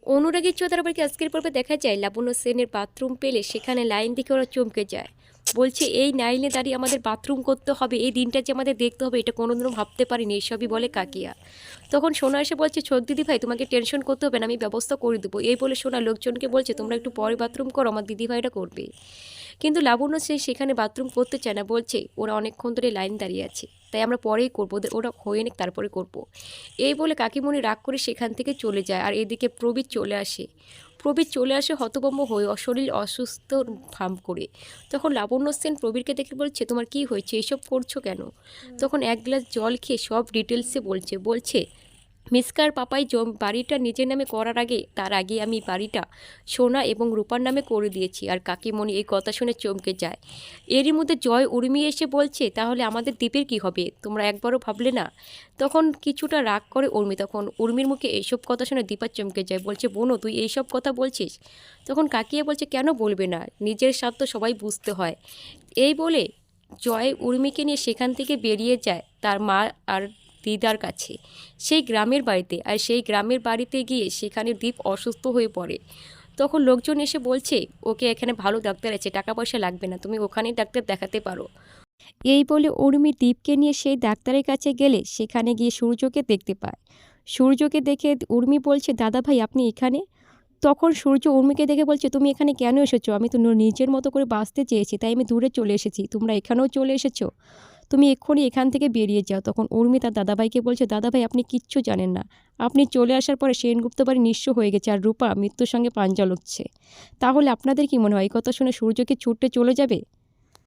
অনুরাগীর চোদারবাড়িকে আজকের পর্বে দেখা যায় লাবণ্য সেনের বাথরুম পেলে সেখানে লাইন দেখে ওরা চমকে যায়। বলছে এই লাইনে দাঁড়িয়ে আমাদের বাথরুম করতে হবে, এই দিনটা যে আমাদের দেখতে হবে, এটা কোনোদিনও ভাবতে পারিনি। এসবই বলে কাকিয়া। তখন সোনা এসে বলছে, ছোট দিদি ভাই তোমাকে টেনশন করতে হবে না, আমি ব্যবস্থা করে দেবো। এই বলে সোনা লোকজনকে বলছে তোমরা একটু পরে বাথরুম করো, আমার দিদি ভাইটা করবে। কিন্তু লাবণ্য সেখানে বাথরুম করতে চায় না, বলছে ওরা অনেকক্ষণ ধরে লাইন দাঁড়িয়ে আছে, তাই আমরা পরেই করবো, ওরা হয়ে নিক তারপরে করব। এই বলে কাকিমণি রাগ করে সেখান থেকে চলে যায়। আর এদিকে প্রবীর চলে আসে। হতভম্ব হয়ে শরীর অসুস্থ ভাব করে। তখন লাবণ্য সেন প্রবীরকে দেখে বলছে, তোমার কি হয়েছে, এসব করছো কেন? তখন এক গ্লাস জল খেয়ে সব ডিটেলসে বলছে মিসকার পাপাই বাড়িটা নিজের নামে করার আগে, তার আগে আমি বাড়িটা সোনা এবং রূপার নামে করে দিয়েছি। আর কাকিমণি এই কথা শুনে চমকে যায়। এরই মধ্যে জয় উর্মি এসে বলছে, তাহলে আমাদের দ্বীপের কি হবে, তোমরা একবারও ভাবলে না? তখন কিছুটা রাগ করে উর্মি। তখন উর্মির মুখে এইসব কথা শুনে দীপা চমকে যায়, বলছে বোনও তুই এইসব কথা বলছিস? তখন কাকিয়া বলছে, কেন বলবে না, নিজের স্বার্থ সবাই বুঝতে হয়। এই বলে জয় উর্মিকে নিয়ে সেখান থেকে বেরিয়ে যায় তার মা আর দিদার কাছে, সেই গ্রামের বাড়িতে। আর সেই গ্রামের বাড়িতে গিয়ে সেখানে দীপ অসুস্থ হয়ে পড়ে। তখন লোকজন এসে বলছে, ওকে এখানে ভালো ডাক্তার আছে, টাকা পয়সা লাগবে না, তুমি ওখানেই ডাক্তার দেখাতে পারো। এই বলে উর্মি দীপকে নিয়ে সেই ডাক্তারের কাছে গেলে সেখানে গিয়ে সূর্যকে দেখতে পায়। সূর্যকে দেখে উর্মি বলছে, দাদা ভাই আপনি এখানে? তখন সূর্য উর্মিকে দেখে বলছে, তুমি এখানে কেন এসেছো? আমি তো নিজের মতো করে বাঁচতে চেয়েছি, তাই আমি দূরে চলে এসেছি, তোমরা এখানেও চলে এসেছো? তুমি এক্ষুনি এখান থেকে বেরিয়ে যাও। তখন উর্মি তার দাদাভাইকে বলছে, দাদাভাই আপনি কিচ্ছু জানেন না, আপনি চলে আসার পরে সেনগুপ্ত বাড়ি নিঃস্ব হয়ে গেছে আর রূপা মৃত্যুর সঙ্গে পাঞ্জা লড়ছে। তাহলে আপনাদের কি মনে হয়, এই কথা শুনে সূর্য কি ছুটে চলে যাবে?